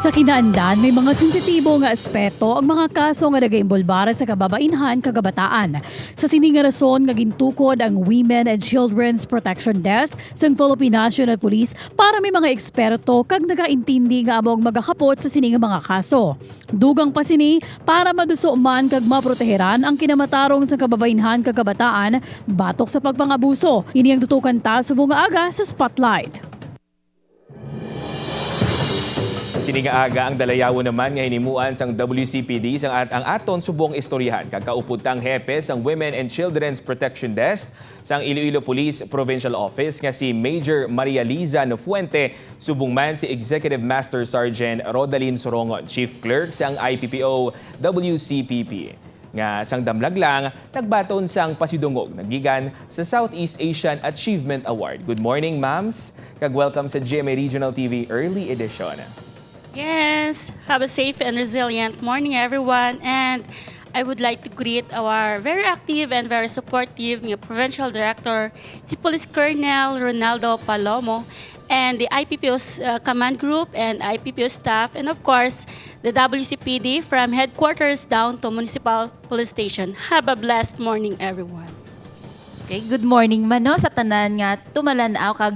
Sa kinaandan, may mga sensitibo nga aspeto ang mga kaso nga nagaimbulbara sa kababainhan kagabataan. Sa sining nga rason nga gintukod ang Women and Children's Protection Desk sa Philippine National Police para may mga eksperto kag nagaintindi nga among magakapot sa sining nga mga kaso. Dugang pa sini para maduso man kag maproteheran ang kinamatarong sa kababainhan kagabataan batok sa pagpangabuso. Ini ang tutukan ta subong nga aga sa Spotlight. Sininga-aga ang dalayawo naman nga hinimuan sang WCPD ang aton subong istoryahan kakauputang hepe sang Women and Children's Protection Desk sang Iloilo Police Provincial Office nga si Major Maria Liza Nofuente subong man si Executive Master Sergeant Rodalyn Sorongon, Chief Clerk sang IPPO WCPP. Nga sang damlag lang, nagbaton sang pasidungog nagigan sa Southeast Asian Achievement Award. Good morning, ma'ams. Kag welcome sa GMA Regional TV Early Edition. Yes, have a safe and resilient morning, everyone. And I would like to greet our very active and very supportive new Provincial Director, si Police Colonel Ronaldo Palomo, and the IPPO's command group and IPPO staff, and of course, the WCPD from headquarters down to Municipal Police Station. Have a blessed morning, everyone. Okay, good morning man no sa tanan nga tumalanaw kag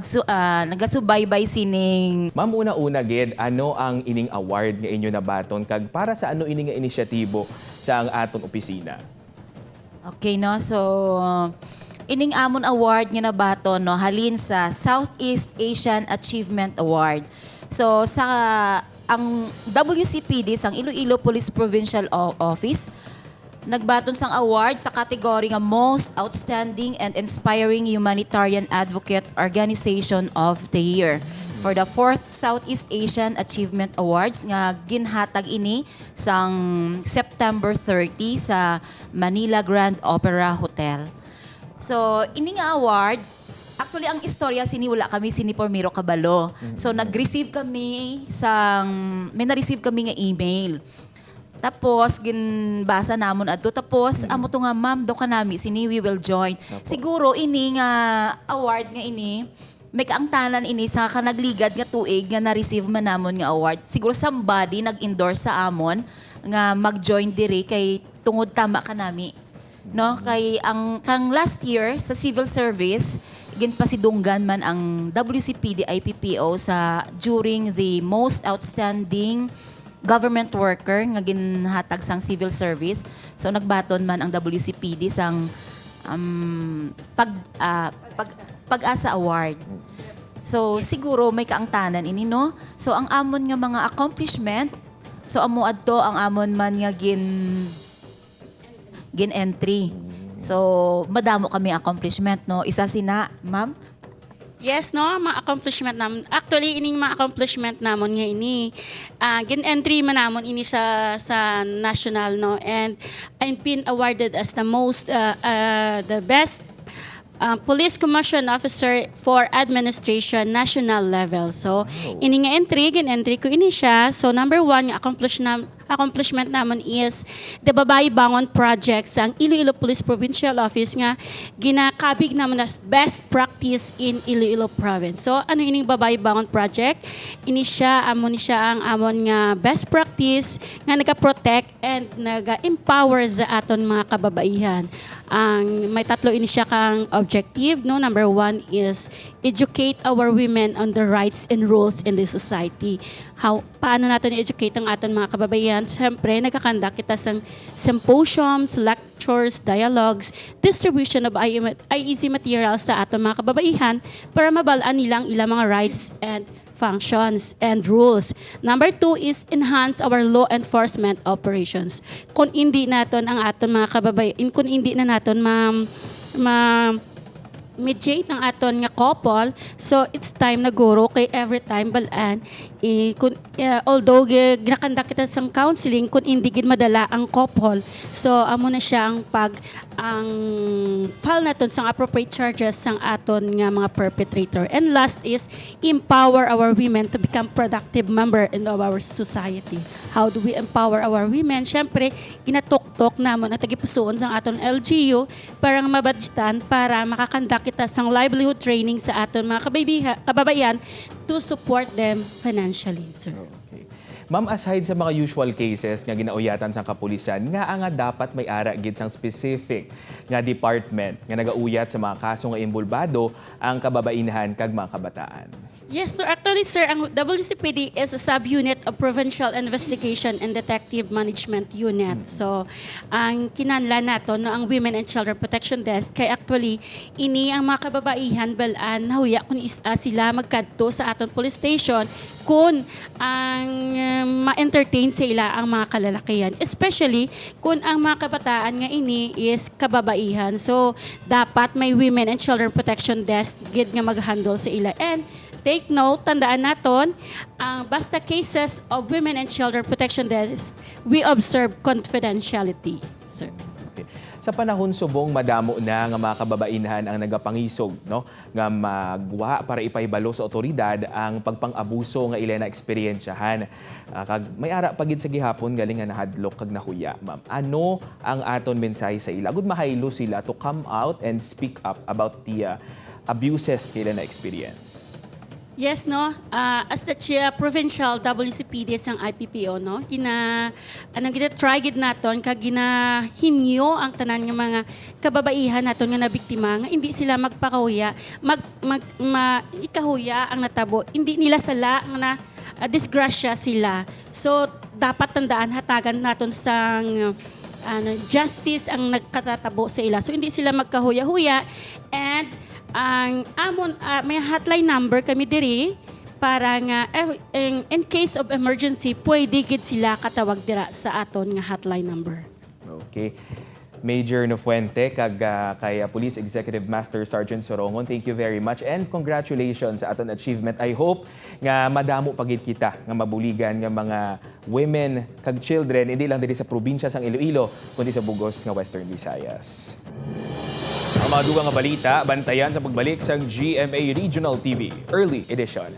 nagasubaybay sining. Ma'am, una-una gid, ano ang ining award nga inyo nabaton kag para sa ano ining nga inisyatibo sa ang aton opisina? Okay no, so ining amon award nga nabaton no halin sa Southeast Asian Achievement Award. So sa ang WCPD sang Iloilo Police Provincial Office nagbaton sang award sa kategory nga Most Outstanding and Inspiring Humanitarian Advocate Organization of the Year for the 4th Southeast Asian Achievement Awards nga ginhatag ini sang September 30 sa Manila Grand Opera Hotel. So, ini nga award, actually ang istorya wala kami sini Pormiro Cabalo. So, nag-receive kami may na-receive kami nga email. Tapos, ginbasa namon adto. Tapos, amo to nga, ma'am, do ka nami, sini we will join. Siguro, ini nga award nga ini, may kaangtanan ini sa kanagligad nga tuig nga na-receive man namon nga award. Siguro, somebody nag-endorse sa amon nga mag-join diri kay tungod tama ka nami. No? Kay kang last year, sa civil service, ginpasidunggan man ang WCPD IPPO sa during the most outstanding government worker nga ginhatag sang civil service. So nagbaton man ang WCPD sang Pag-asa Award. So siguro may kaangtanan ini no. So ang amon nga mga accomplishment, so amo adto ang amon man nga gin-entry. So madamo kami accomplishment no. Isa sina, ma'am. Yes, no, mga accomplishment namon. Actually, ining mga accomplishment namon nga ini, gin-entry man namon ini sa national, no, and I'm been awarded as the best Police Commission Officer for Administration national level. So, ini nga gin-entry ko ini siya. So, number one, accomplishment naman is the Babae Bangon Project sa Iloilo Police Provincial Office nga ginakabig naman as best practice in Iloilo Province. So ano ining Babae Bangon Project? Ini siya ang amon nga best practice nga naga-protect and naga-empower sa aton mga kababaihan. May tatlo ini siya kang objective, no. Number one is educate our women on the rights and rules in the society. Paano natin i-educate ang aton mga kababaihan? Siyempre, nagkakandak kita sa symposiums, lectures, dialogues, distribution of IEC materials sa aton mga kababaihan para mabalaan nilang ilang mga rights and functions and rules. Number two is enhance our law enforcement operations. Kung hindi natin ang aton mga kababaihan, kung hindi na natin mediate ng aton nga couple, so it's time na guro kay every time balaan although ginakandak kita sa counseling kung hindi gid madala ang couple, so amo na siya ang file naton sa appropriate charges sang aton nga mga perpetrator. And last is empower our women to become productive member in our society. How do we empower our women? Syempre, ginatok-tok namon at tagipusoon sang aton LGU para mabadgetan para makakandak kita sang livelihood training sa aton mga kababaihan to support them financially, sir. Okay. Ma'am, aside sa mga usual cases nga ginauyatan sa kapulisan, nga dapat may ara gid sang specific nga department nga nagauyat sa mga kaso nga imbulbado ang kababainhan kag mga kabataan. Yes, sir. Actually, sir, ang WCPD is a subunit of Provincial Investigation and Detective Management Unit. So, ang kinanlan nato no ang Women and Children Protection Desk kay actually ini ang mga kababaihan balaan nahuya kung sila magkadto sa aton police station kung ang ma-entertain sila ang mga kalalakihan. Especially kung ang mga kabataan nga ini is kababaihan. So, dapat may Women and Children Protection Desk gid nga mag-handle sa ila. And take note, tandaan naton, ang basta cases of Women and Children Protection Desk, we observe confidentiality, sir. Okay. Sa panahon subong madamo na nga mga kababainhan ang nagapangisog no nga magwa para ipahibalo sa otoridad ang pagpang-abuso nga ila na eksperyensyahan. Kag may ara pagid sa gihapon galing nga nahadlok kag nahuya, ma'am. Ano ang aton mensahe sa ila? Gud mahaylo sila to come out and speak up about the abuses kila na experience. Yes, no. As the provincial WCPD sang IPPO, no, try gid naton kag ginahinyo ang tanan nga mga kababaihan naton nga nabiktima nga hindi sila magpakahuya, ikahuya ang natabo. Hindi nila sala nga na disgrasya sila. So dapat tandaan hatagan naton sang justice ang nagkatatabo sa ila. So hindi sila magkahuya-huya and ang amon may hotline number kami diri para nga in case of emergency pwede gid sila katawag dira sa aton nga hotline number. Okay. Major Nofuente kag kay Police Executive Master Sergeant Sorongon, thank you very much and congratulations sa aton achievement. I hope nga madamo pagid kita nga mabuligan nga mga women kag children hindi lang diri sa probinsya sang Iloilo kundi sa bugos nga Western Visayas. Ang mga dugang nga balita, bantayan sa pagbalik sa GMA Regional TV Early Edition.